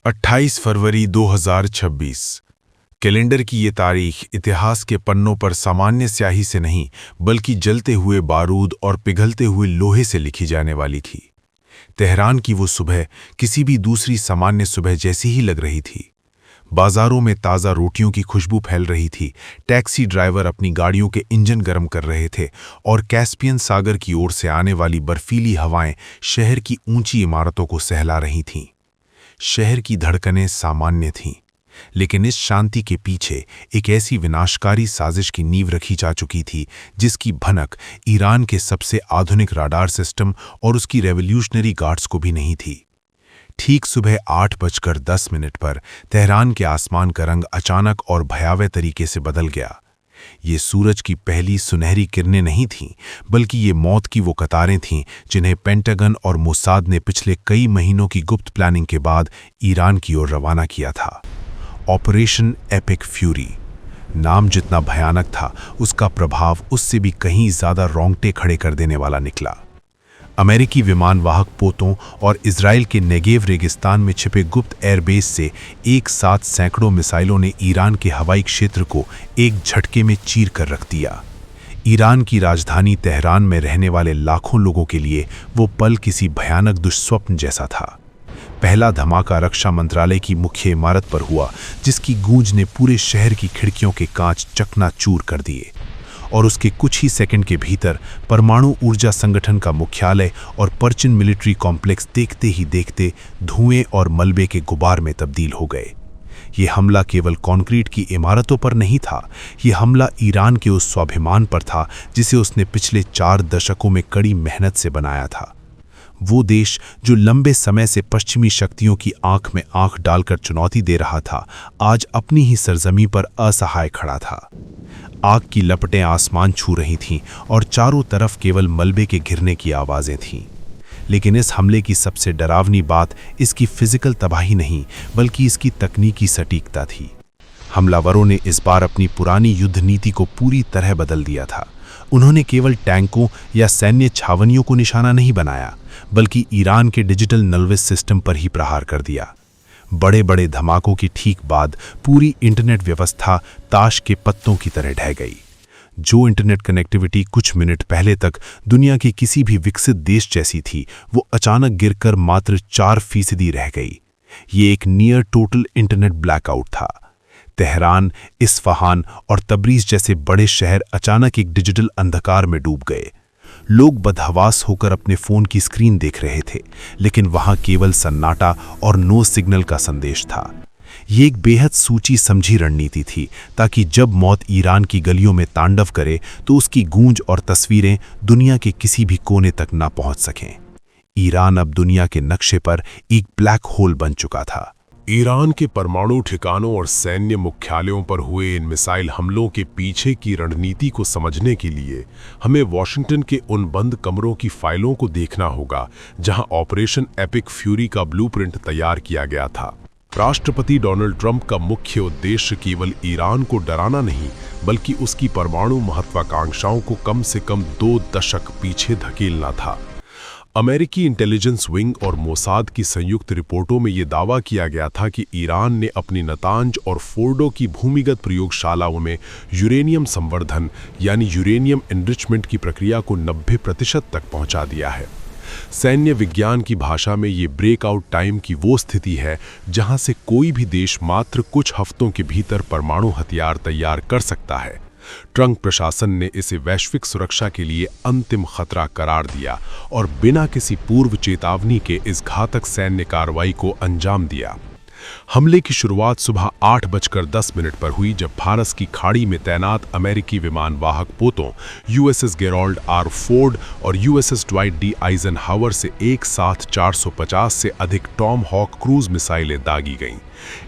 28 फरवरी 2026। Calendar की ये तारीख इतिहास के पन्नों पर सामान्य स्याही से नहीं बल्कि जलते हुए बारूद और पिघलते हुए लोहे से लिखी जाने वाली थी। तेहरान की वो सुबह किसी भी दूसरी सामान्य सुबह जैसी ही लग रही थी। बाजारों में ताज़ा रोटियों की खुशबू फैल रही थी, टैक्सी ड्राइवर अपनी गाड़ियों के इंजन गर्म कर रहे थे और कैस्पियन सागर की ओर से आने वाली बर्फीली हवाएं शहर की ऊंची इमारतों को सहला रही थीं। शहर की धड़कनें सामान्य थीं, लेकिन इस शांति के पीछे एक ऐसी विनाशकारी साजिश की नींव रखी जा चुकी थी जिसकी भनक ईरान के सबसे आधुनिक राडार सिस्टम और उसकी रेवोल्यूशनरी गार्ड्स को भी नहीं थी। ठीक सुबह 8:10 पर तेहरान के आसमान का रंग अचानक और भयावह तरीके से बदल गया। ये सूरज की पहली सुनहरी किरणें नहीं थीं, बल्कि ये मौत की वो कतारें थीं जिन्हें पेंटागन और मोसाद ने पिछले कई महीनों की गुप्त प्लानिंग के बाद ईरान की ओर रवाना किया था। Operation epic fury. नाम जितना भयानक था, उसका प्रभाव उससे भी कहीं ज्यादा रोंगटे खड़े कर देने वाला निकला। अमेरिकी विमानवाहक पोतों और इजराइल के नेगेव रेगिस्तान में छिपे गुप्त एयरबेस से एक साथ सैकड़ों मिसाइलों ने ईरान के हवाई क्षेत्र को एक झटके में चीर कर रख दिया। ईरान की राजधानी तेहरान में रहने वाले लाखों लोगों के लिए वो पल किसी भयानक दुष्स्वप्न जैसा था। पहला धमाका रक्षा मंत्रालय की मुख्य इमारत पर हुआ, जिसकी गूंज ने पूरे शहर की खिड़कियों के कांच चकनाचूर कर दिए, और उसके कुछ ही सेकंड के भीतर परमाणु ऊर्जा संगठन का मुख्यालय और पर्चिन मिलिट्री कॉम्प्लेक्स देखते ही देखते धुएं और मलबे के गुबार में तब्दील हो गए। ये हमला केवल कंक्रीट की इमारतों पर नहीं था, ये हमला ईरान के उस स्वाभिमान पर था जिसे उसने पिछले 4 दशकों में कड़ी मेहनत से बनाया था। वो देश जो लंबे समय से पश्चिमी शक्तियों की आंख में आंख डालकर चुनौती दे रहा था, आज अपनी ही सरजमी पर असहाय खड़ा था। आग की लपटें आसमान छू रही थीं और चारों तरफ केवल मलबे के गिरने की आवाजें थीं। लेकिन इस हमले की सबसे डरावनी बात इसकी फिजिकल तबाही नहीं, बल्कि इसकी तकनीकी सटीकता थी। हमलावरों ने इस बार अपनी पुरानी युद्ध नीति को पूरी तरह बदल दिया था। उन्होंने केवल टैंकों या सैन्य छावनियों को निशाना नहीं बनाया, बल्कि ईरान के डिजिटल नर्वस सिस्टम पर ही प्रहार कर दिया। बड़े बड़े धमाकों की ठीक बाद पूरी इंटरनेट व्यवस्था ताश के पत्तों की तरह ढह गई। जो इंटरनेट कनेक्टिविटी कुछ मिनट पहले तक दुनिया के किसी भी विकसित देश जैसी थी, वो अचानक गिरकर मात्र 4% रह गई। ये एक नियर टोटल इंटरनेट ब्लैकआउट था। तेहरान, इस्फहान और तबरीज जैसे बड़े शहर अचानक एक डिजिटल अंधकार में डूब गए। लोग बदहवास होकर अपने फोन की स्क्रीन देख रहे थे, लेकिन वहां केवल सन्नाटा और नो सिग्नल का संदेश था। ये एक बेहद सोची समझी रणनीति थी, ताकि जब मौत ईरान की गलियों में तांडव करे तो उसकी गूंज और तस्वीरें दुनिया के किसी भी कोने तक ना पहुंच सकें। ईरान अब दुनिया के नक्शे पर एक ब्लैक होल बन चुका था। ईरान के परमाणु ठिकानों और सैन्य मुख्यालयों पर हुए इन मिसाइल हमलों के पीछे की रणनीति को समझने के लिए हमें वॉशिंगटन के उन बंद कमरों की फाइलों को देखना होगा जहां ऑपरेशन एपिक फ्यूरी का ब्लूप्रिंट तैयार किया गया था। राष्ट्रपति डोनाल्ड ट्रंप का मुख्य उद्देश्य केवल ईरान को डराना नहीं, बल्कि उसकी परमाणु महत्वाकांक्षाओं को कम से कम 2 दशक पीछे धकेलना था। अमेरिकी इंटेलिजेंस विंग और मोसाद की संयुक्त रिपोर्टों में यह दावा किया गया था कि ईरान ने अपनी नतांज और फोर्डो की भूमिगत प्रयोगशालाओं में यूरेनियम संवर्धन यानी यूरेनियम एनरिचमेंट की प्रक्रिया को 90% तक पहुंचा दिया है। सैन्य विज्ञान की भाषा में ये ब्रेकआउट टाइम की वो स्थिति है जहां से कोई भी देश मात्र कुछ हफ्तों के भीतर परमाणु हथियार तैयार कर सकता है। ट्रंप प्रशासन ने इसे वैश्विक सुरक्षा के लिए अंतिम खतरा करार दिया और बिना किसी पूर्व चेतावनी के इस घातक सैन्य कार्रवाई को अंजाम दिया। हमले की शुरुआत सुबह 8:10 पर हुई, जब फारस की खाड़ी में तैनात अमेरिकी विमानवाहक पोतों यूएसएस गेरोल्ड आर फोर्ड और यूएसएस ड्वाइट डी आइजनहावर से एक साथ 450 से अधिक टॉम हॉक क्रूज मिसाइलें दागी गईं।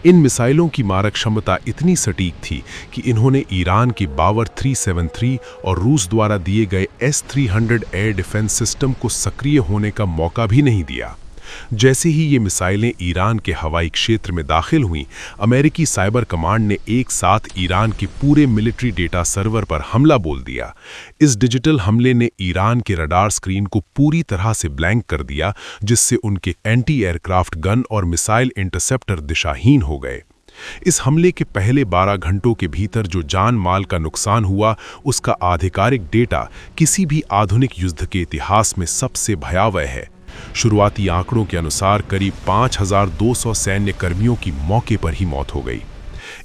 इन मिसाइलों की मारक क्षमता इतनी सटीक थी कि इन्होंने ईरान की बावर 373 और रूस द्वारा दिए गए S-300 एयर डिफेंस सिस्टम को सक्रिय होने का मौका भी नहीं दिया। जैसे ही ये मिसाइलें ईरान के हवाई क्षेत्र में दाखिल हुईं, अमेरिकी साइबर कमांड ने एक साथ ईरान के पूरे मिलिट्री डेटा सर्वर पर हमला बोल दिया। इस डिजिटल हमले ने ईरान के रडार स्क्रीन को पूरी तरह से ब्लैंक कर दिया, जिससे उनके एंटी एयरक्राफ्ट गन और मिसाइल इंटरसेप्टर दिशाहीन हो गए। इस हमले के पहले 12 घंटों के भीतर जो जान माल का नुकसान हुआ, उसका आधिकारिक डेटा किसी भी आधुनिक युद्ध के इतिहास में सबसे भयावह है। शुरुआती आंकड़ों के अनुसार करीब 5200 सैन्य कर्मियों की मौके पर ही मौत हो गई।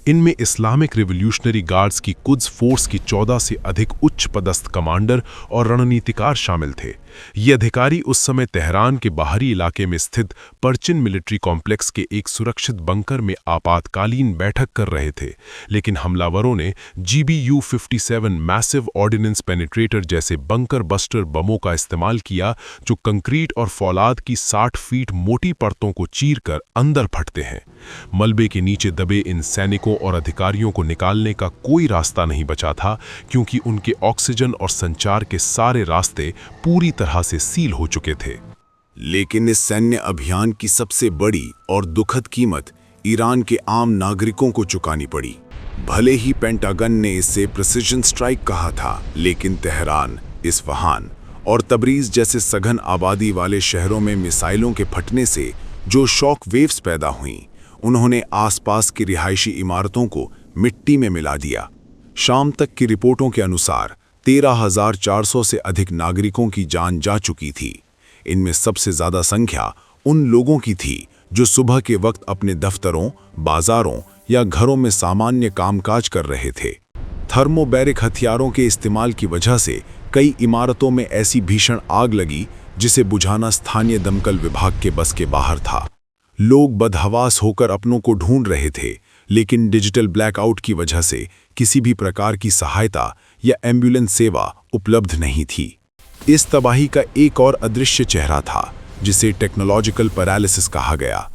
इनमें इस्लामिक रिवॉल्यूशनरी गार्ड्स की कुद्स फोर्स की 14 से अधिक उच्च पदस्थ कमांडर और रणनीतिकार शामिल थे। ये अधिकारी उस समय तेहरान के बाहरी इलाके में स्थित पर्चिन मिलिट्री कॉम्प्लेक्स के एक सुरक्षित बंकर में आपातकालीन बैठक कर रहे थे, लेकिन हमलावरों ने GBU-57 मैसिव ऑर्डिनेंस पेनिट्रेटर जैसे बंकर बस्टर बमों का इस्तेमाल किया, जो कंक्रीट और फौलाद की 60 फीट मोटी परतों को चीरकर अंदर फटते हैं। मलबे के नीचे दबे इन सैनिकों और अधिकारियों को निकालने का कोई रास्ता नहीं बचा था, क्योंकि उनके ऑक्सीजन और संचार के सारे रास्ते पूरी तरह से सील हो चुके थे। लेकिन इस सैन्य अभियान की सबसे बड़ी और दुखद कीमत ईरान के आम नागरिकों को चुकानी पड़ी। भले ही पेंटागन ने इसे प्रिसिजन स्ट्राइक कहा था, लेकिन तेहरान, इस्फहान और तबरीज जैसे सघन आबादी वाले शहरों में मिसाइलों के फटने से जो शॉक वेव्स पैदा हुईं, उन्होंने आसपास की रिहायशी इमारतों को मिट्टी में मिला दिया। शाम तक की रिपोर्टों के अनुसार 13,400 से अधिक नागरिकों की जान जा चुकी थी। इनमें सबसे ज्यादा संख्या उन लोगों की थी जो सुबह के वक्त अपने दफ्तरों, बाजारों या घरों में सामान्य कामकाज कर रहे थे। थर्मोबैरिक हथियारों के इस्तेमाल की वजह से कई इमारतों में ऐसी भीषण आग लगी जिसे बुझाना स्थानीय दमकल विभाग के बस के बाहर था। लोग बदहवास होकर अपनों को ढूंढ रहे थे, लेकिन डिजिटल ब्लैकआउट की वजह से किसी भी प्रकार की सहायता या एम्बुलेंस सेवा उपलब्ध नहीं थी। इस तबाही का एक और अदृश्य चेहरा था, जिसे टेक्नोलॉजिकल पैरालिसिस कहा गया।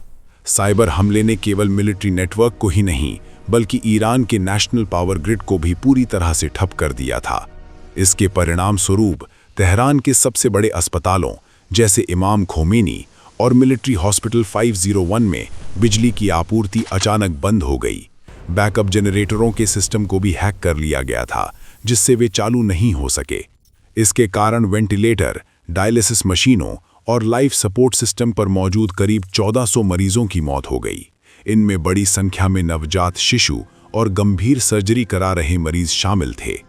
साइबर हमले ने केवल मिलिट्री नेटवर्क को ही नहीं, बल्कि ईरान के नेशनल पावर ग्रिड को भी पूरी तरह से ठप कर दिया था। इसके परिणाम स्वरूप तेहरान के सबसे बड़े अस्पतालों जैसे इमाम खोमेनी और मिलिट्री हॉस्पिटल 501 में बिजली की आपूर्ति अचानक बंद हो गई। बैकअप जनरेटरों के सिस्टम को भी हैक कर लिया गया था, जिससे वे चालू नहीं हो सके। इसके कारण वेंटिलेटर, डायलिसिस मशीनों और लाइफ सपोर्ट सिस्टम पर मौजूद करीब 1400 मरीजों की मौत हो गई। इनमें बड़ी संख्या में नवजात शिशु और गंभीर सर्जरी करा रहे मरीज शामिल थे।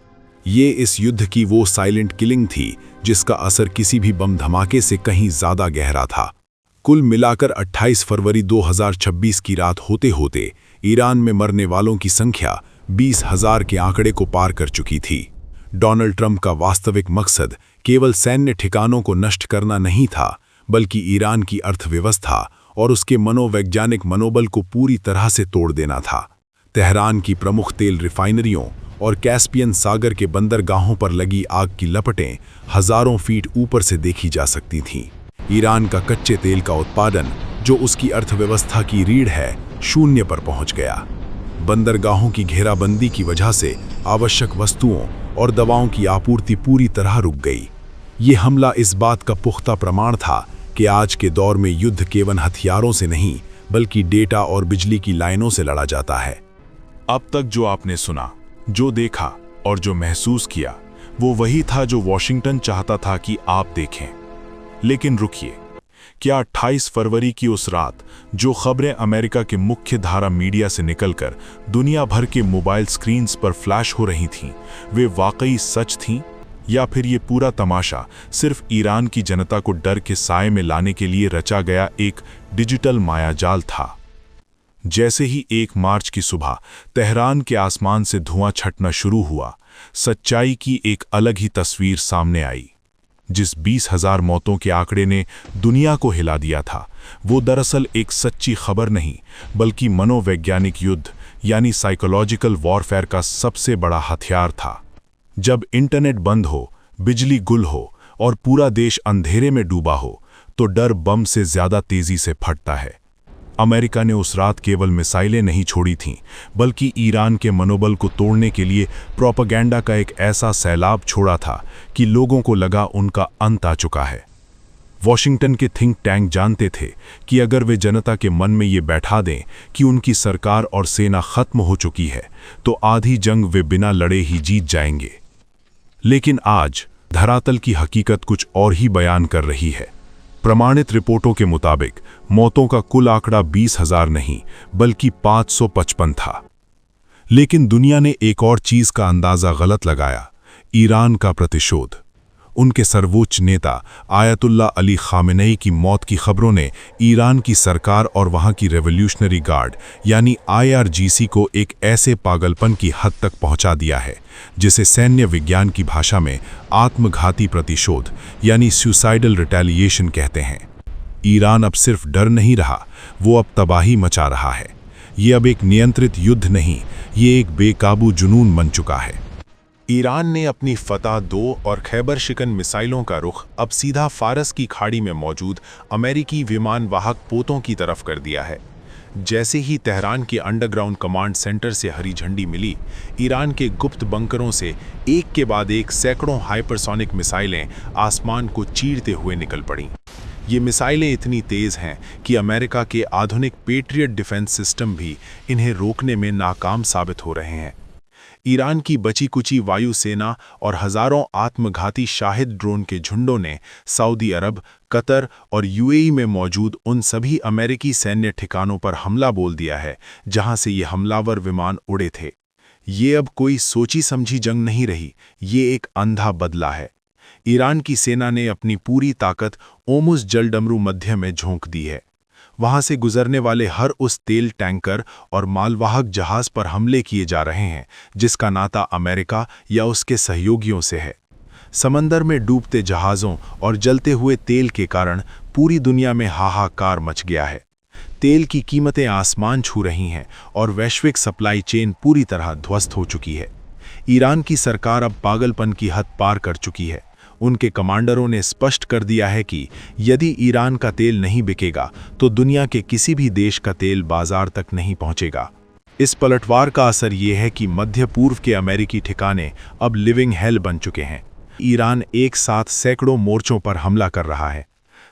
ये इस युद्ध की वो साइलेंट किलिंग थी जिसका असर किसी भी बम धमाके से कहीं ज्यादा गहरा था। कुल मिलाकर 28 फरवरी 2026 की रात होते होते ईरान में मरने वालों की संख्या 20,000 के आंकड़े को पार कर चुकी थी। डोनाल्ड ट्रंप का वास्तविक मकसद केवल सैन्य ठिकानों को नष्ट करना नहीं था, बल्कि ईरान की अर्थव्यवस्था और उसके मनोवैज्ञानिक मनोबल को पूरी तरह से तोड़ देना था। तेहरान की प्रमुख तेल रिफाइनरियों और कैस्पियन सागर के बंदरगाहों पर लगी आग की लपटें हजारों फीट ऊपर से देखी जा सकती थीं। ईरान का कच्चे तेल का उत्पादन, जो उसकी अर्थव्यवस्था की रीढ़ है, शून्य पर पहुंच गया। बंदरगाहों की घेराबंदी की वजह से आवश्यक वस्तुओं और दवाओं की आपूर्ति पूरी तरह रुक गई। ये हमला इस बात का पुख्ता प्रमाण था कि आज के दौर में युद्ध केवल हथियारों से नहीं, बल्कि डेटा और बिजली की लाइनों से लड़ा जाता है। अब तक जो आपने सुना, जो देखा और जो महसूस किया, वो वही था जो वॉशिंगटन चाहता था कि आप देखें। लेकिन रुकिए, क्या 28 फरवरी की उस रात जो खबरें अमेरिका के मुख्य धारा मीडिया से निकलकर दुनिया भर के मोबाइल स्क्रीन्स पर फ्लैश हो रही थीं, वे वाकई सच थीं, या फिर ये पूरा तमाशा सिर्फ ईरान की जनता को डर के साए में लाने के लिए रचा गया एक डिजिटल मायाजाल था? जैसे ही 1 मार्च की सुबह तेहरान के आसमान से धुआं छटना शुरू हुआ, सच्चाई की एक अलग ही तस्वीर सामने आई। जिस 20,000 मौतों के आंकड़े ने दुनिया को हिला दिया था, वो दरअसल एक सच्ची खबर नहीं, बल्कि मनोवैज्ञानिक युद्ध यानी साइकोलॉजिकल वॉरफेयर का सबसे बड़ा हथियार था। जब इंटरनेट बंद हो, बिजली गुल हो और पूरा देश अंधेरे में डूबा हो, तो डर बम से ज्यादा तेजी से फटता है। अमेरिका ने उस रात केवल मिसाइलें नहीं छोड़ी थीं, बल्कि ईरान के मनोबल को तोड़ने के लिए प्रोपेगेंडा का एक ऐसा सैलाब छोड़ा था कि लोगों को लगा उनका अंत आ चुका है। वॉशिंगटन के थिंक टैंक जानते थे कि अगर वे जनता के मन में ये बैठा दें कि उनकी सरकार और सेना खत्म हो चुकी है, तो आधी जंग वे बिना लड़े ही जीत जाएंगे। लेकिन आज धरातल की हकीकत कुछ और ही बयान कर रही है। प्रमाणित रिपोर्टों के मुताबिक मौतों का कुल आंकड़ा 20,000 नहीं बल्कि 555 था। लेकिन दुनिया ने एक और चीज का अंदाजा गलत लगाया, ईरान का प्रतिशोध। उनके सर्वोच्च नेता आयतुल्ला अली खामेनेई की मौत की खबरों ने ईरान की सरकार और वहां की रेवोल्यूशनरी गार्ड यानी IRGC को एक ऐसे पागलपन की हद तक पहुंचा दिया है जिसे सैन्य विज्ञान की भाषा में आत्मघाती प्रतिशोध यानी सुसाइडल रिटेलिएशन कहते हैं। ईरान अब सिर्फ डर नहीं रहा, वो अब तबाही मचा रहा है। ये अब एक नियंत्रित युद्ध नहीं, ये एक बेकाबू जुनून बन चुका है। ईरान ने अपनी फतह 2 और खैबर शिकन मिसाइलों का रुख अब सीधा फारस की खाड़ी में मौजूद अमेरिकी विमान वाहक पोतों की तरफ कर दिया है। जैसे ही तेहरान के अंडरग्राउंड कमांड सेंटर से हरी झंडी मिली, ईरान के गुप्त बंकरों से एक के बाद एक सैकड़ों हाइपरसोनिक मिसाइलें आसमान को चीरते हुए निकल पड़ीं। ये मिसाइलें इतनी तेज़ हैं कि अमेरिका के आधुनिक पेट्रियट डिफेंस सिस्टम भी इन्हें रोकने में नाकाम साबित हो रहे हैं। ईरान की बची कुची वायुसेना और हजारों आत्मघाती शाहिद ड्रोन के झुंडों ने सऊदी अरब, कतर और UAE में मौजूद उन सभी अमेरिकी सैन्य ठिकानों पर हमला बोल दिया है जहां से ये हमलावर विमान उड़े थे। ये अब कोई सोची समझी जंग नहीं रही, ये एक अंधा बदला है। ईरान की सेना ने अपनी पूरी ताकत ओमुस जलडमरू मध्य में झोंक दी है। वहां से गुजरने वाले हर उस तेल टैंकर और मालवाहक जहाज पर हमले किए जा रहे हैं जिसका नाता अमेरिका या उसके सहयोगियों से है। समंदर में डूबते जहाज़ों और जलते हुए तेल के कारण पूरी दुनिया में हाहाकार मच गया है। तेल की कीमतें आसमान छू रही हैं और वैश्विक सप्लाई चेन पूरी तरह ध्वस्त हो चुकी है। ईरान की सरकार अब पागलपन की हद पार कर चुकी है। उनके कमांडरों ने स्पष्ट कर दिया है कि यदि ईरान का तेल नहीं बिकेगा तो दुनिया के किसी भी देश का तेल बाजार तक नहीं पहुंचेगा। इस पलटवार का असर ये है कि मध्य पूर्व के अमेरिकी ठिकाने अब लिविंग हेल बन चुके हैं। ईरान एक साथ सैकड़ों मोर्चों पर हमला कर रहा है।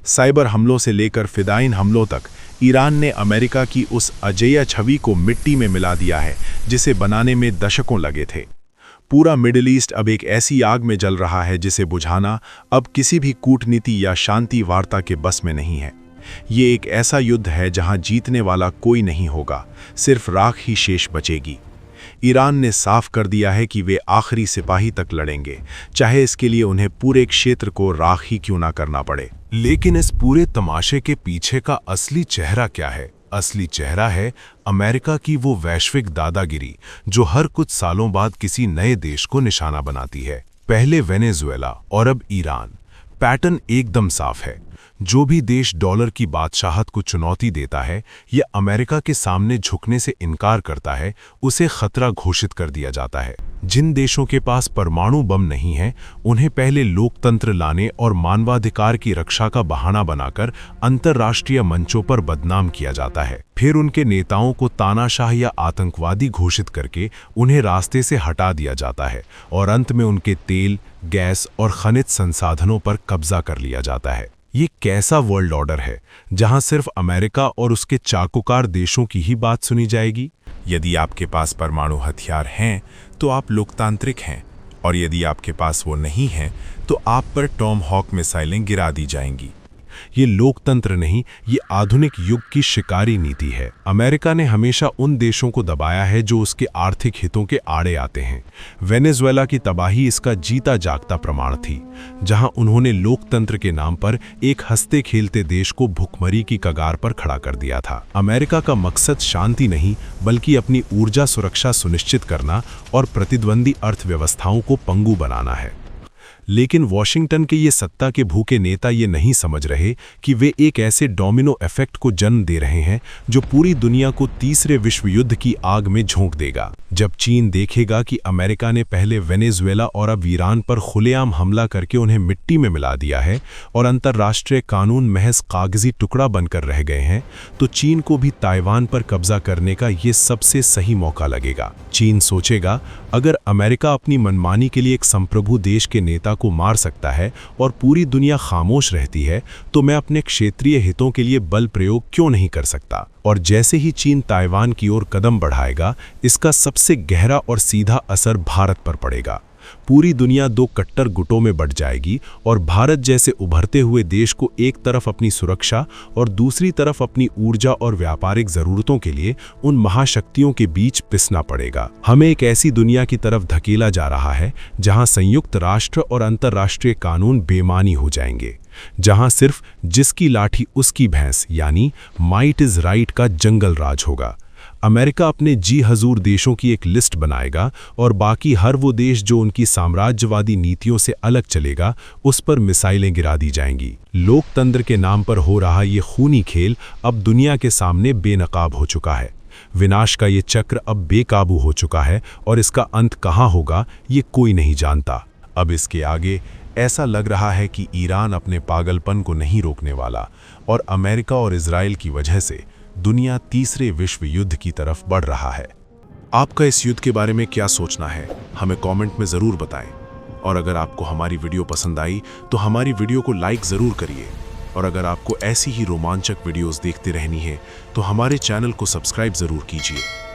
साइबर हमलों से लेकर फिदाइन हमलों तक ईरान ने अमेरिका की उस अजेय छवि को मिट्टी में मिला दिया है जिसे बनाने में दशकों लगे थे। पूरा मिडिल ईस्ट अब एक ऐसी आग में जल रहा है जिसे बुझाना अब किसी भी कूटनीति या शांति वार्ता के बस में नहीं है। ये एक ऐसा युद्ध है जहां जीतने वाला कोई नहीं होगा, सिर्फ राख ही शेष बचेगी। ईरान ने साफ कर दिया है कि वे आखिरी सिपाही तक लड़ेंगे, चाहे इसके लिए उन्हें पूरे क्षेत्र को राख ही क्यों ना करना पड़े। लेकिन इस पूरे तमाशे के पीछे का असली चेहरा क्या है? असली चेहरा है अमेरिका की वो वैश्विक दादागिरी जो हर कुछ सालों बाद किसी नए देश को निशाना बनाती है। पहले वेनेजुएला और अब ईरान। पैटर्न एकदम साफ है। जो भी देश डॉलर की बादशाहत को चुनौती देता है या अमेरिका के सामने झुकने से इनकार करता है, उसे खतरा घोषित कर दिया जाता है। जिन देशों के पास परमाणु बम नहीं है, उन्हें पहले लोकतंत्र लाने और मानवाधिकार की रक्षा का बहाना बनाकर अंतर्राष्ट्रीय मंचों पर बदनाम किया जाता है। फिर उनके नेताओं को तानाशाह या आतंकवादी घोषित करके उन्हें रास्ते से हटा दिया जाता है और अंत में उनके तेल, गैस और खनिज संसाधनों पर कब्जा कर लिया जाता है। ये कैसा वर्ल्ड ऑर्डर है जहां सिर्फ अमेरिका और उसके चाकूकार देशों की ही बात सुनी जाएगी? यदि आपके पास परमाणु हथियार हैं तो आप लोकतांत्रिक हैं, और यदि आपके पास वो नहीं हैं तो आप पर टॉम हॉक मिसाइलें गिरा दी जाएंगी। ये लोकतंत्र नहीं, ये आधुनिक युग की शिकारी नीति है। अमेरिका ने हमेशा उन देशों को दबाया है जो उसके आर्थिक हितों के आड़े आते हैं। वेनेजुएला की तबाही इसका जीता जागता प्रमाण थी, जहां उन्होंने लोकतंत्र के नाम पर एक हंसते खेलते देश को भुखमरी की कगार पर खड़ा कर दिया था। अमेरिका का मकसद शांति नहीं बल्कि अपनी ऊर्जा सुरक्षा सुनिश्चित करना और प्रतिद्वंदी अर्थव्यवस्थाओं को पंगु बनाना है। लेकिन वॉशिंगटन के ये सत्ता के भूखे नेता ये नहीं समझ रहे कि वे एक ऐसे डोमिनो इफेक्ट को जन्म दे रहे हैं जो पूरी दुनिया को तीसरे विश्व युद्ध की आग में झोंक देगा। जब चीन देखेगा कि अमेरिका ने पहले वेनेजुएला और अब ईरान पर खुलेआम हमला करके उन्हें मिट्टी में मिला दिया है और अंतर्राष्ट्रीय कानून महज कागजी टुकड़ा बनकर रह गए हैं, तो चीन को भी ताइवान पर कब्जा करने का ये सबसे सही मौका लगेगा। चीन सोचेगा, अगर अमेरिका अपनी मनमानी के लिए एक संप्रभु देश के नेता को मार सकता है और पूरी दुनिया खामोश रहती है, तो मैं अपने क्षेत्रीय हितों के लिए बल प्रयोग क्यों नहीं कर सकता? और जैसे ही चीन ताइवान की ओर कदम बढ़ाएगा, इसका सबसे गहरा और सीधा असर भारत पर पड़ेगा। पूरी दुनिया दो कट्टर गुटों में बंट जाएगी और भारत जैसे उभरते हुए देश को एक तरफ अपनी सुरक्षा और दूसरी तरफ अपनी ऊर्जा और व्यापारिक जरूरतों के लिए उन महाशक्तियों के बीच पिसना पड़ेगा। हमें एक ऐसी दुनिया की तरफ धकेला जा रहा है जहां संयुक्त राष्ट्र और अंतर्राष्ट्रीय कानून बेमानी हो जाएंगे, जहां सिर्फ जिसकी लाठी उसकी भैंस यानी माइट इज राइट का जंगल राज होगा। अमेरिका अपने जी हजूर देशों की एक लिस्ट बनाएगा और बाकी हर वो देश जो उनकी साम्राज्यवादी नीतियों से अलग चलेगा, उस पर मिसाइलें गिरा दी जाएंगी। लोकतंत्र के नाम पर हो रहा ये खूनी खेल अब दुनिया के सामने बेनकाब हो चुका है। विनाश का ये चक्र अब बेकाबू हो चुका है और इसका अंत कहाँ होगा ये कोई नहीं जानता। अब इसके आगे ऐसा लग रहा है कि ईरान अपने पागलपन को नहीं रोकने वाला और अमेरिका और इजराइल की वजह से दुनिया तीसरे विश्व युद्ध की तरफ बढ़ रहा है। आपका इस युद्ध के बारे में क्या सोचना है, हमें कमेंट में ज़रूर बताएं। और अगर आपको हमारी वीडियो पसंद आई तो हमारी वीडियो को लाइक ज़रूर करिए। और अगर आपको ऐसी ही रोमांचक वीडियोस देखते रहनी है तो हमारे चैनल को सब्सक्राइब ज़रूर कीजिए।